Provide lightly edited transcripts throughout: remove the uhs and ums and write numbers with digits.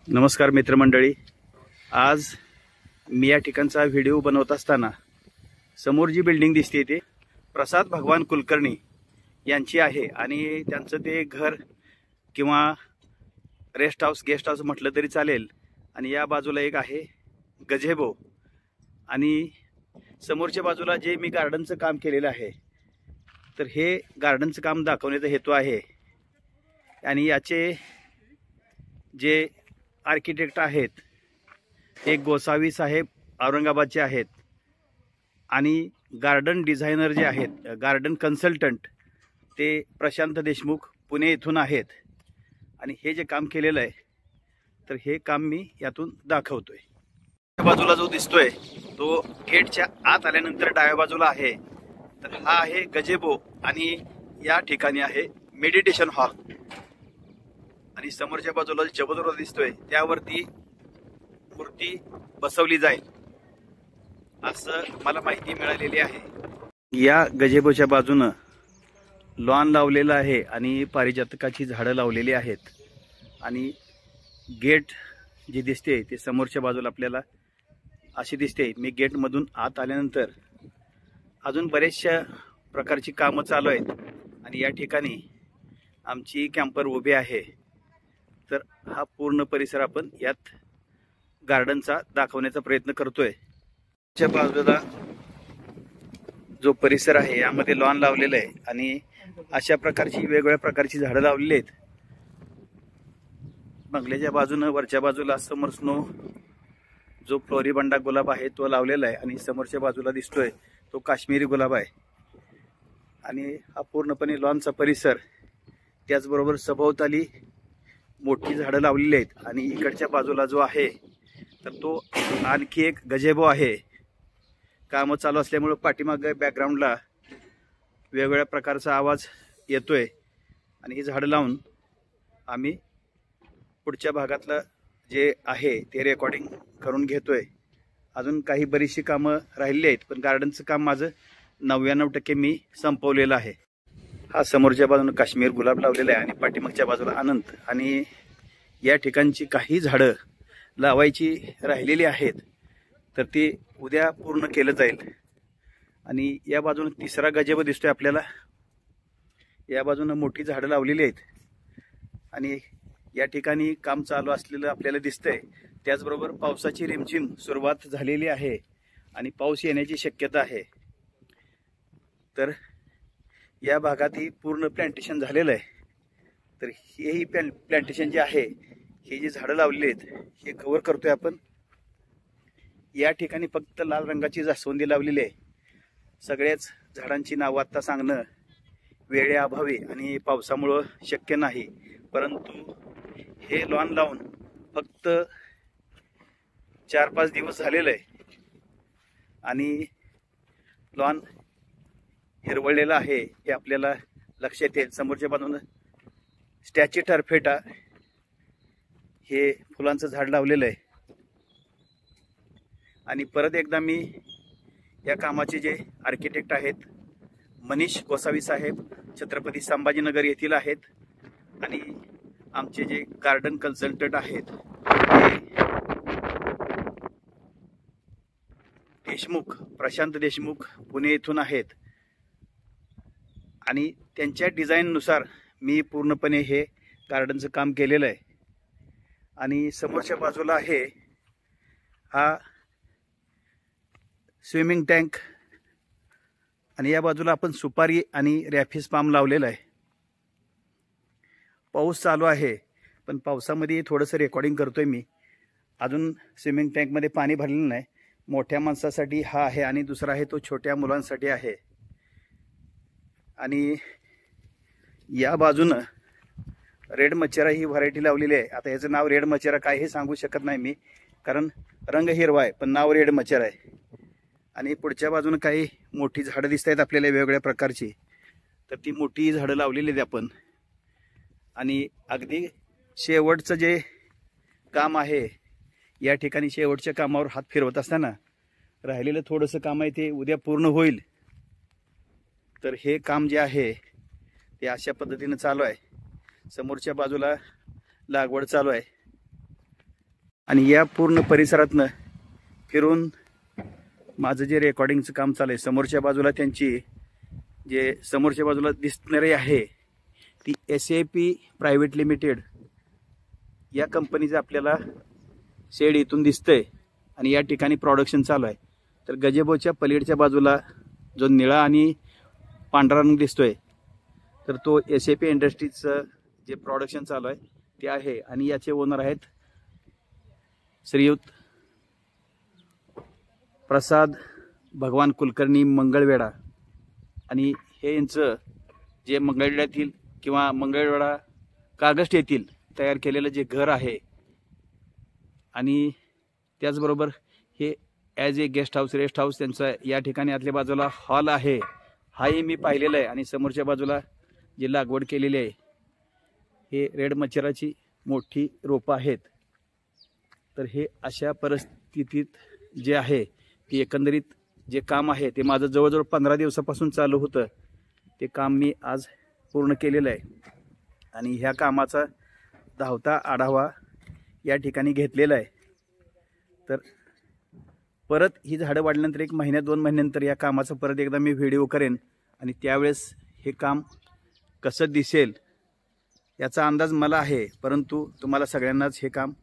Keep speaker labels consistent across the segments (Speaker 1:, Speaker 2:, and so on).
Speaker 1: नमस्कार मित्रमंडळी, आज मी या ठिकाणचा व्हिडिओ बनवत असताना समोर जी बिल्डिंग दिसते ती प्रसाद भगवान कुलकर्णी यांची आहे आणि त्यांचं ते घर किंवा रेस्ट हाऊस गेस्ट हाऊस म्हटलं तरी चालेल। आणि या बाजूला एक आहे गझेबो आणि समोरच्या बाजूला जे मी गार्डनचं काम केलेलं आहे, तर हे गार्डनचं काम दाखवण्याचा हेतू आहे। आणि याचे जे आर्किटेक्ट आहेत ते गोसावी साहेब औरंगाबादचे आहेत आणि गार्डन डिझायनर जे आहेत, गार्डन कन्सल्टंट, ते प्रशांत देशमुख पुणे येथून आहेत। आणि हे जे काम केलेलं आहे, तर हे काम मी यातून दाखवतोय। बाजूला जो दिसतोय तो गेटच्या आत आल्यानंतर डाव्या बाजूला आहे, तर हा आहे गझेबो आणि या ठिकाणी आहे मेडिटेशन हॉल। आणि समोरच्या बाजूला चबुतरा दिसतोय त्यावरती मूर्ती बसवली जाईल असं मला माहिती मिळालेली आहे। या गझेबोच्या बाजूने लॉन लावलेलं आहे आणि पारिजातकाची झाडं लावलेली आहेत। आणि गेट जी दिसते ते समोरच्या बाजूला आपल्याला अशी दिसते। मी गेट मधून आत आल्यानंतर अजून बरेचशा प्रकारची कामं चालू आहेत आणि या ठिकाणी आमची कॅम्पर उभी आहे। तर हा पूर्ण परिसर आपण यात गार्डनचा दाखवण्याचा प्रयत्न करतोय। त्या बाजूला जो परिसर आहे यामध्ये लॉन लावलेलं आहे आणि अशा प्रकारची वेगवेगळ्या प्रकारची झाडं लावलेली आहेत। बंगल्याच्या बाजूने वरच्या बाजूला समोर स्नो जो फ्लोरिबंडा गुलाब आहे तो लावलेला आहे आणि समोरच्या बाजूला दिसतोय तो काश्मीरी गुलाब आहे। आणि हा पूर्णपणे लॉनचा परिसर, त्याचबरोबर सभोवताली मोठी झाडं लावलेली आहेत। आणि इकडच्या बाजूला जो आहे तर तो आणखी एक गझेबो आहे। कामं चालू असल्यामुळे पाठीमागे बॅकग्राऊंडला वेगवेगळ्या प्रकारचा आवाज येतोय आणि ही झाडं लावून आम्ही पुढच्या भागातलं जे आहे ते रेकॉर्डिंग करून घेतोय। अजून काही बरीचशी कामं राहिलेली आहेत, पण गार्डनचं काम माझं 99% मी संपवलेलं आहे। हा समोरच्या बाजूने काश्मीर गुलाब लावलेला आहे आणि पाठीमागच्या बाजूला अनंत। आणि या ठिकाणची काही झाडं लावायची राहिलेली आहेत, तर ती उद्या पूर्ण केलं जाईल। आणि या बाजूने तिसरा गझेबो दिसतोय आपल्याला, या बाजूने मोठी झाडं लावलेली आहेत आणि या ठिकाणी काम चालू असलेलं आपल्याला दिसतंय। त्याचबरोबर पावसाची रिमझिम सुरुवात झालेली आहे आणि पाऊस येण्याची शक्यता आहे। तर या भागातही पूर्ण प्लांटेशन झालेलं आहे। तर हेही प्लांटेशन जे आहे, हे जे झाडं लावलेली आहेत हे कव्हर करतोय आपण। या ठिकाणी फक्त लाल रंगाची जास्वंदी लावलेली आहे। सगळ्याच झाडांची नावं आता सांगणं वेळेअभावी आणि पावसामुळं शक्य नाही, परंतु हे लॉन लावून फक्त 4-5 दिवस झालेलं आहे आणि लॉन हिरवळलेला आहे हे आपल्याला लक्षात येईल। समोरच्या बाजूने स्टॅच्यू टरफेटा हे फुलांचं झाड लावलेलं आहे। आणि परत एकदा मी या कामाचे जे आर्किटेक्ट आहेत मनीष गोसावी साहेब छत्रपती संभाजीनगर येथील आहेत आणि आमचे जे गार्डन कन्सल्टंट आहेत देशमुख, प्रशांत देशमुख पुणे येथून आहेत। आणि त्यांच्या डिझाईननुसार मी पूर्णपणे हे गार्डनचं काम केलेलं आहे। आणि समोरच्या बाजूला आहे हा स्विमिंग टँक आणि या बाजूला आपण सुपारी आणि रॅफिस पाम लावलेला आहे। पाऊस चालू आहे, पण पावसामध्ये थोडंसं रेकॉर्डिंग करतोय मी। अजून स्विमिंग टँकमध्ये पाणी भरलेलं नाही। मोठ्या माणसासाठी हा आहे आणि दुसरा आहे तो छोट्या मुलांसाठी आहे। आणि या बाजूनं रेड मच्छरा ही व्हरायटी लावलेली आहे। आता याचं नाव रेड मच्छरा काय हे सांगू शकत नाही मी, कारण रंग हिरवा आहे पण नाव रेड मच्छर आहे। आणि पुढच्या बाजूनं काही मोठी झाडं दिसत आहेत आपल्याला वेगवेगळ्या प्रकारची, तर ती मोठी झाडं लावलेली आहेत आपण। आणि अगदी शेवटचं जे काम आहे, या ठिकाणी शेवटच्या कामावर हात फिरवत असताना राहिलेलं थोडंसं काम आहे ते उद्या पूर्ण होईल। तर हे काम जे आहे ते अशा पद्धतीने चालू आहे। समोरच्या बाजूला लागवड चालू आहे आणि या पूर्ण परिसरातनं फिरून माझं जे रेकॉर्डिंगचं काम चालू आहे, समोरच्या बाजूला त्यांची जे समोरच्या बाजूला दिसणारी आहे ती SAP प्रायव्हेट लिमिटेड या कंपनीचं आपल्याला शेड इथून दिसतंय आणि या ठिकाणी प्रोडक्शन चालू आहे. तर गजेबोच्या पलीकडच्या बाजूला जो निळा आणि पांढरा रंग दिसतोय तर तो SAP इंडस्ट्रीजचं जे प्रोडक्शन चालू आहे ते आहे आणि याचे ओनर आहेत श्रीयुत प्रसाद भगवान कुलकर्णी मंगळवेढा. आणि हे यांचं जे मंगळवेढ्यातील किंवा मंगळवेढा कागस्ट येथील तयार केलेलं जे घर आहे आणि त्याचबरोबर हे ॲज ए गेस्ट हाऊस रेस्ट हाऊस त्यांचं या ठिकाणी आतल्या बाजूला हॉल आहे, हाही मी पाहिलेलं आहे. आणि समोरच्या बाजूला जी लागवड केलेली आहे हे रेड मच्छराची मोठी रोपं आहेत. तर हे अशा परिस्थितीत जे आहे ते एकंदरीत जे काम आहे ते माझं जवळजवळ 15 दिवसापासून चालू होतं, ते काम मी आज पूर्ण केलेलं आहे. आणि ह्या कामाचा धावता आढावा या ठिकाणी घेतलेला आहे. तर परत ही झाडं वाढल्यानंतर 1 महिन्या 2 महिन्यानंतर या कामाचा परत एकदा मी व्हिडिओ करेन आणि त्यावेळेस हे काम कसं दिसेल याचा अंदाज मला आहे. परंतु तुम्हाला सगळ्यांनाच हे काम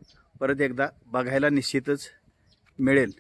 Speaker 1: परत एकदा बघायला निश्चितच मिळेल.